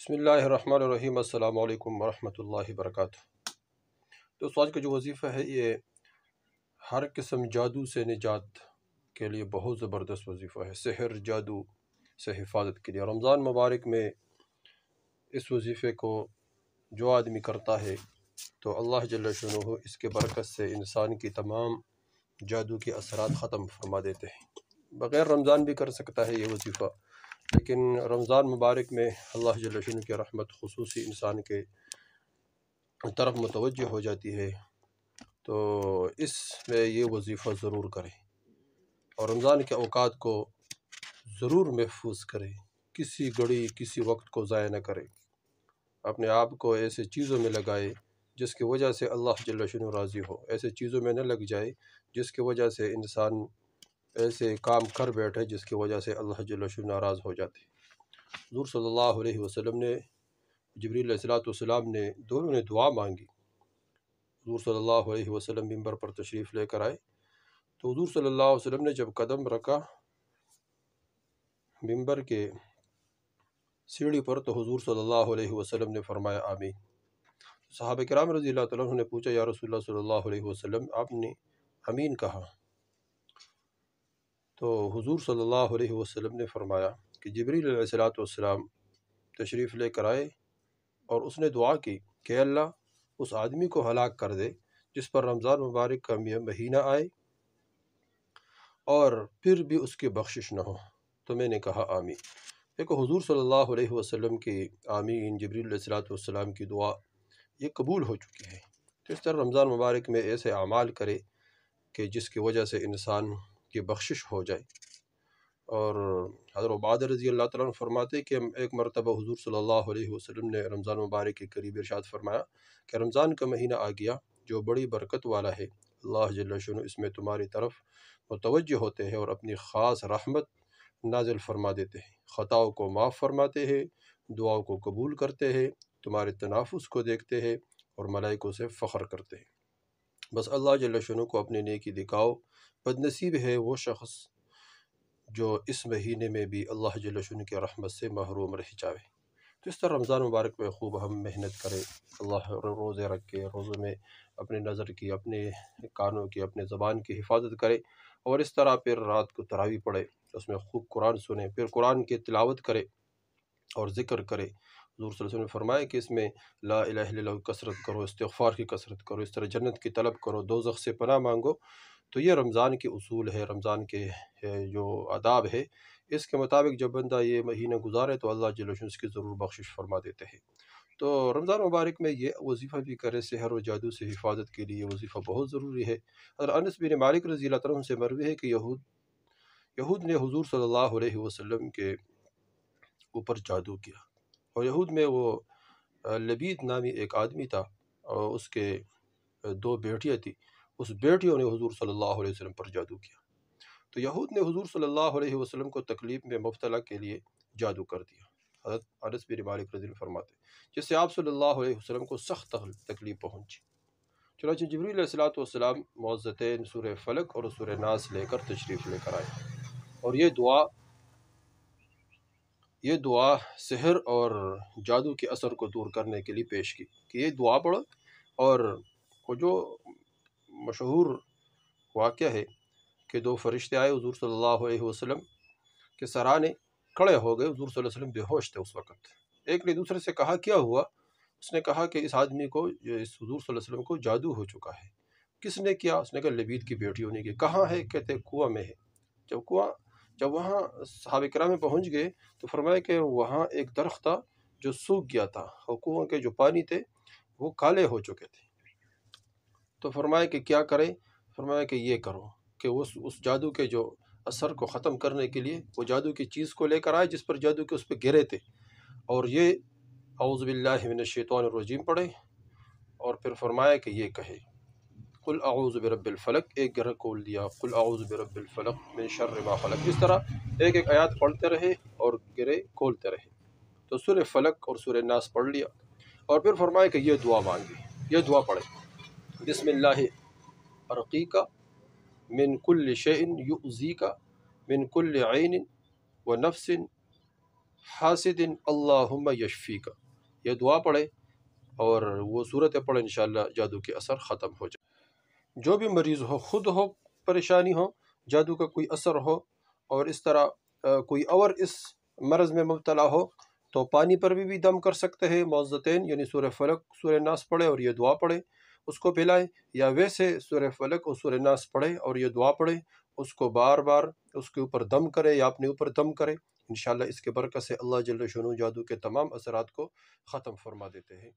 بسم اللہ الرحمن الرحیم۔ السلام علیکم ورحمۃ اللہ وبرکاتہ۔ دوستو، آج کا جو وظیفہ ہے یہ ہر قسم جادو سے نجات کے لیے بہت زبردست وظیفہ ہے، سحر جادو سے حفاظت کے لیے۔ رمضان مبارک میں اس وظیفے کو جو آدمی کرتا ہے تو اللہ جل شانہ اس کے برکت سے انسان کی تمام جادو کے اثرات ختم فرما دیتے ہیں۔ بغیر رمضان بھی کر سکتا ہے یہ وظیفہ، لیکن رمضان مبارک میں اللہ جل شانہ کی رحمت خصوصی انسان کے طرف متوجہ ہو جاتی ہے، تو اس میں یہ وظیفہ ضرور کرے اور رمضان کے اوقات کو ضرور محفوظ کرے، کسی گھڑی کسی وقت کو ضائع نہ کرے، اپنے آپ کو ایسے چیزوں میں لگائے جس کی وجہ سے اللہ جل شانہ راضی ہو، ایسے چیزوں میں نہ لگ جائے جس کی وجہ سے انسان ایسے کام کر بیٹھے جس کی وجہ سے اللہ جل شانہ ناراض ہو جاتے۔ حضور صلی اللہ علیہ وسلم نے، جبریل علیہ السلام نے، دونوں نے دعا مانگی۔ حضور صلی اللہ علیہ وسلم ممبر پر تشریف لے کر آئے تو حضور صلی اللہ علیہ وسلم نے جب قدم رکھا ممبر کے سیڑھی پر تو حضور صلی اللہ علیہ وسلم نے فرمایا آمین۔ صحابہ کرام رضی اللہ تعالیٰ عنہ نے پوچھا، یا رسول اللہ صلی اللہ علیہ وسلم آپ نے آمین کہا؟ تو حضور صلی اللہ علیہ وسلم نے فرمایا کہ جبریل علیہ السلام تشریف لے کر آئے اور اس نے دعا کی کہ اللہ اس آدمی کو ہلاک کر دے جس پر رمضان مبارک کا مہینہ آئے اور پھر بھی اس کی بخشش نہ ہو۔ تو میں نے کہا آمین۔ دیکھو، حضور صلی اللہ علیہ وسلم کی آمین، جبریل علیہ السلام کی دعا یہ قبول ہو چکی ہے۔ تو اس طرح رمضان مبارک میں ایسے اعمال کرے کہ جس کی وجہ سے انسان کی بخشش ہو جائے۔ اور حضرت عبادہ رضی اللہ تعالیٰ عنہ فرماتے کہ ایک مرتبہ حضور صلی اللہ علیہ وسلم نے رمضان مبارک کے قریب ارشاد فرمایا کہ رمضان کا مہینہ آ گیا جو بڑی برکت والا ہے، اللہ جل شانہ اس میں تمہاری طرف متوجہ ہوتے ہیں اور اپنی خاص رحمت نازل فرما دیتے ہیں، خطاؤں کو معاف فرماتے ہیں، دعاؤں کو قبول کرتے ہیں، تمہارے تنافس کو دیکھتے ہیں اور ملائکوں سے فخر کرتے ہیں۔ بس اللہ جل شانہ کو اپنی نیکی دکھاؤ، بد نصیب ہے وہ شخص جو اس مہینے میں بھی اللہ جل شانہ کی رحمت سے محروم رہ جائے۔ تو اس طرح رمضان مبارک میں خوب ہم محنت کریں، اللہ روزے رکھ کے روزے میں اپنے نظر کی، اپنے کانوں کی، اپنے زبان کی حفاظت کرے، اور اس طرح پھر رات کو تراویح پڑھے، اس میں خوب قرآن سنیں، پھر قرآن کی تلاوت کرے اور ذکر کرے۔ حضور صلی اللہ علیہ وسلم نے فرمایا کہ اس میں لا الہ الا اللہ کی کثرت کرو، استغفار کی کثرت کرو، اس طرح جنت کی طلب کرو، دوزخ سے پناہ مانگو۔ تو یہ رمضان کے اصول ہے، رمضان کے جو آداب ہے، اس کے مطابق جب بندہ یہ مہینہ گزارے تو اللہ جل شانہ اس کی ضرور بخشش فرما دیتے ہیں۔ تو رمضان مبارک میں یہ وظیفہ بھی کرے، سحر و جادو سے حفاظت کے لیے یہ وظیفہ بہت ضروری ہے۔ اور انس بن مالک رضی اللہ عنہ سے مروی ہے کہ یہود نے حضور صلی اللہ علیہ وسلم کے اوپر جادو کیا، اور یہود میں وہ لبید نامی ایک آدمی تھا اور اس کے دو بیٹیاں تھیں، اس بیٹیوں نے حضور صلی اللہ علیہ وسلم پر جادو کیا۔ تو یہود نے حضور صلی اللہ علیہ وسلم کو تکلیف میں مبتلا کے لیے جادو کر دیا۔ حضرت انس بن مالک رضی اللہ فرماتے جس سے آپ صلی اللہ علیہ وسلم کو سخت تکلیف پہنچی۔ چنانچہ جبریل علیہ السلام معوذتین سورہ فلق اور سورہ ناس لے کر تشریف لے کر آئے، اور یہ دعا سحر اور جادو کے اثر کو دور کرنے کے لیے پیش کی کہ یہ دعا پڑھو۔ اور وہ جو مشہور واقعہ ہے کہ دو فرشتے آئے حضور صلی اللہ علیہ وسلم کے سرانے، کھڑے ہو گئے، حضور صلی اللہ علیہ وسلم بے ہوش تھے اس وقت۔ ایک نے دوسرے سے کہا کیا ہوا؟ اس نے کہا کہ اس آدمی کو، اس حضور صلی اللہ علیہ وسلم کو جادو ہو چکا ہے۔ کس نے کیا؟ اس نے کہا لبید کی بیٹیوں نے کی۔ کہاں ہے؟ کہتے کنواں میں ہے۔ جب وہاں صحابہ کرام میں پہنچ گئے تو فرمایا کہ وہاں ایک درخت تھا جو سوکھ گیا تھا اور کنویں کے جو پانی تھے وہ کالے ہو چکے تھے۔ تو فرمایا کہ کیا کریں؟ فرمایا کہ یہ کرو کہ اس جادو کے جو اثر کو ختم کرنے کے لیے وہ جادو کی چیز کو لے کر آئے جس پر جادو کے اس پہ گرے تھے، اور یہ اعوذ باللہ من الشیطان الرجیم پڑھے، اور پھر فرمایا کہ یہ کہے قل اعوذ برب الفلق، ایک گرہ کھول دیا، قل اعوذ برب الفلق من شر ما خلق، اس طرح ایک ایک آیات پڑھتے رہے اور گرے کھولتے رہے۔ تو سورہ فلق اور سورہ ناس پڑھ لیا، اور پھر فرمایا کہ یہ دعا مانگی، یہ دعا پڑھے، بسم اللہ ارقیک من کل شیء یؤذیک من کل عین ونفس حاسد اللہم یشفیک، یہ دعا پڑھے اور وہ صورتیں پڑھیں، انشاءاللہ جادو کے اثر ختم ہو جائے۔ جو بھی مریض ہو، خود ہو پریشانی ہو، جادو کا کوئی اثر ہو، اور اس طرح کوئی اور اس مرض میں مبتلا ہو، تو پانی پر بھی دم کر سکتے ہیں، معوذتین یعنی سورہ فلق سورہ ناس پڑھے اور یہ دعا پڑھے، اس کو پلائے، یا ویسے سورہ فلق اور سورہ ناس پڑھے اور یہ دعا پڑھے، اس کو بار بار اس کے اوپر دم کرے یا اپنے اوپر دم کرے، انشاءاللہ اس کے برکت سے اللہ جل شانہ جادو کے تمام اثرات کو ختم فرما دیتے ہیں۔